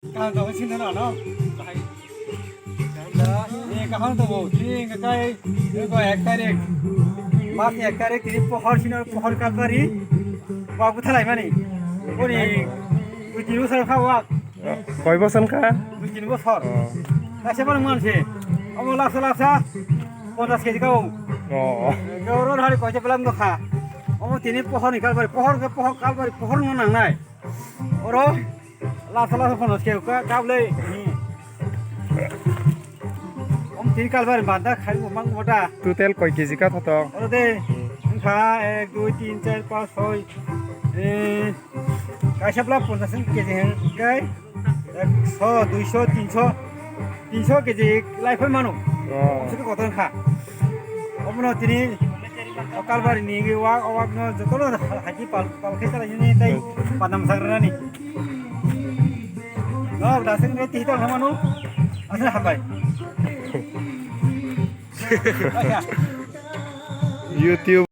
Càng tàu xin thế nào nó ये कहाँ तो वो ठीक है ये को एक तारीख मास एक तारीख की पहर सिना पहर का करी बाबू थलाई मानी ओनी बुजिनु सर खावा কয় বছর কা बुजिनु बसर ऐसे पर मानसे अब लासा लासा 50 केजी गाव गावरो हारि कयसे पेलाम दखा अब तिनि पहर निकाल बारि पहर काल बारि पहर न नांनाय ओरो लासा लासा 50 केजी का काबलै তিন কালবার বাঁধা খাই মাং মোটা টোটাল কয় কেজি কা থত ওরে দে খা 1 2 3 4 5 6 কাইসাবলা 50 কেজি হেন গাই 100 200 300 কেজি লাইফ মানো সেটা কত খা অমনো তিনি কালবার নিগে ওয়া ওয়া যতলো হাজি পাল পাল খেতা লাইনি তাই পাদাম সাগরানি না দাসেন রে তিতো হামানো আসলে হাবাই YouTube